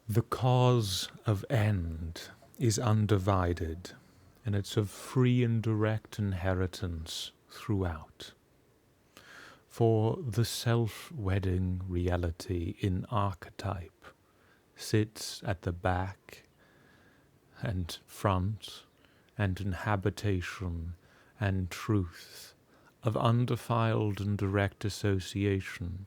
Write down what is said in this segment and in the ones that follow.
The cause of end is undivided, and it's of free and direct inheritance throughout. For the self-wedding reality in archetype sits at the back and front and in habitation and truth of undefiled and direct association,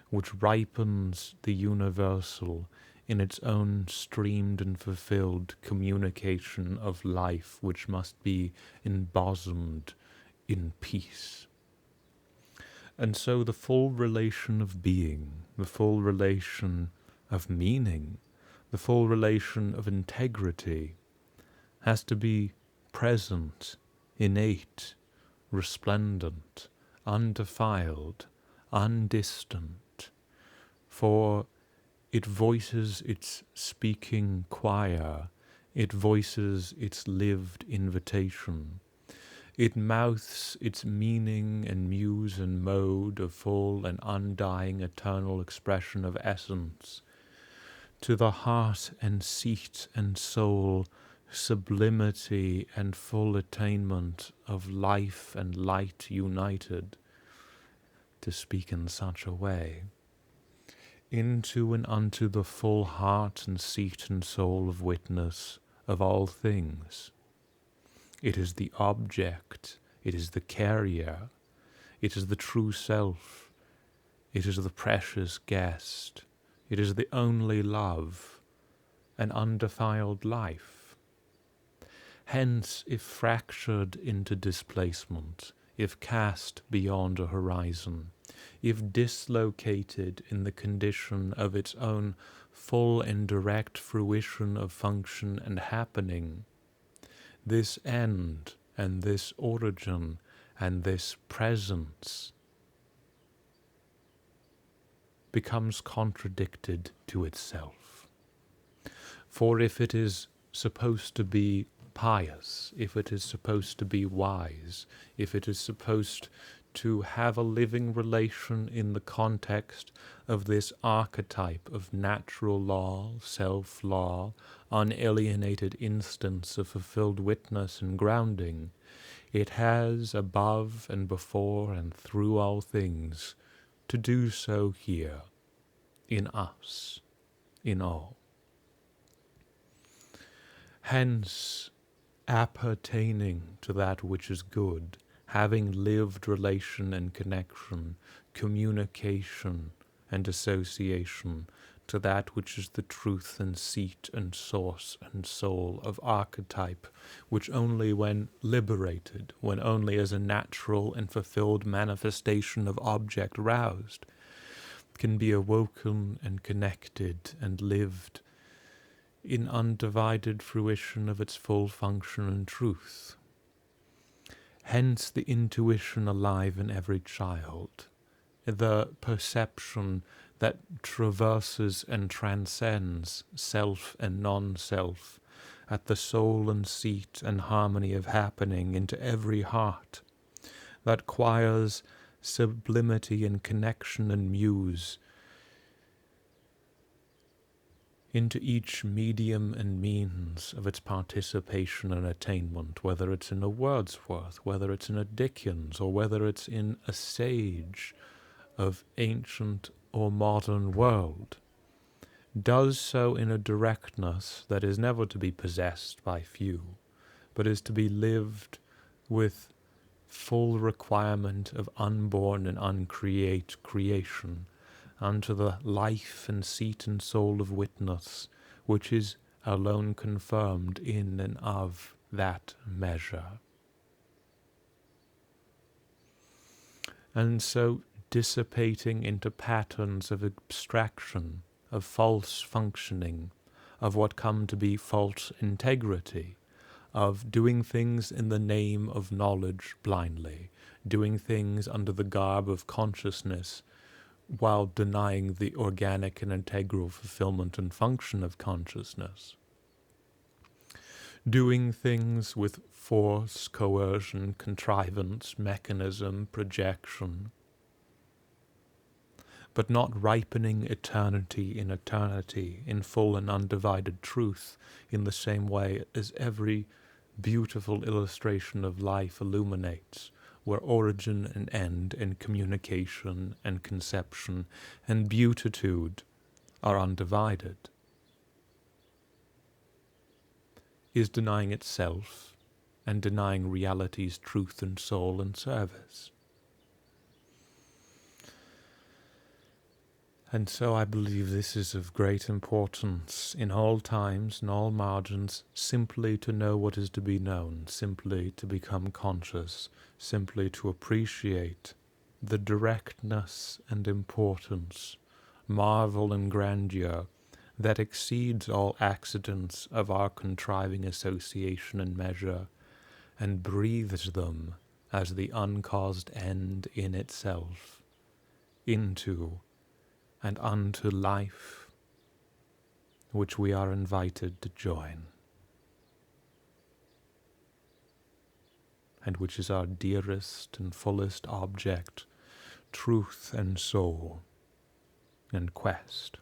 which ripens the universal in its own streamed and fulfilled communication of life, which must be embosomed in peace. And so the full relation of being, the full relation of meaning, the full relation of integrity has to be present, innate, resplendent, undefiled, undistant, for it voices its speaking choir, it voices its lived invitation, it mouths its meaning and muse and mode of full and undying eternal expression of essence, to the heart and seat and soul, sublimity and full attainment of life and light united, to speak in such a way, into and unto the full heart and seat and soul of witness of all things. It is the object, it is the carrier, it is the true self, it is the precious guest, it is the only love, an undefiled life. Hence, if fractured into displacement, if cast beyond a horizon, if dislocated in the condition of its own full and direct fruition of function and happening, this end and this origin and this presence becomes contradicted to itself. For if it is supposed to be pious, if it is supposed to be wise, if it is supposed to have a living relation in the context of this archetype of natural law, self-law, unalienated instance of fulfilled witness and grounding, it has above and before and through all things to do so here, in us, in all. Hence, appertaining to that which is good, having lived relation and connection, communication and association to that which is the truth and seat and source and soul of archetype, which only when liberated, when only as a natural and fulfilled manifestation of object roused, can be awoken and connected and lived in undivided fruition of its full function and truth. Hence the intuition alive in every child, the perception that traverses and transcends self and non-self at the soul and seat and harmony of happening into every heart, that choirs sublimity and connection and muse into each medium and means of its participation and attainment, whether it's in a Wordsworth, whether it's in a Dickens, or whether it's in a sage of ancient or modern world, does so in a directness that is never to be possessed by few, but is to be lived with full requirement of unborn and uncreate creation, unto the life and seat and soul of witness, which is alone confirmed in and of that measure. And so dissipating into patterns of abstraction, of false functioning, of what come to be false integrity, of doing things in the name of knowledge blindly, doing things under the garb of consciousness while denying the organic and integral fulfillment and function of consciousness. Doing things with force, coercion, contrivance, mechanism, projection, but not ripening eternity in full and undivided truth, in the same way as every beautiful illustration of life illuminates, where origin and end and communication and conception and beatitude are undivided, is denying itself and denying reality's truth and soul and service. And so I believe this is of great importance in all times and all margins, simply to know what is to be known, simply to become conscious, simply to appreciate the directness and importance, marvel and grandeur that exceeds all accidents of our contriving association and measure, and breathes them as the uncaused end in itself, into and unto life, which we are invited to join, and which is our dearest and fullest object, truth and soul, and quest.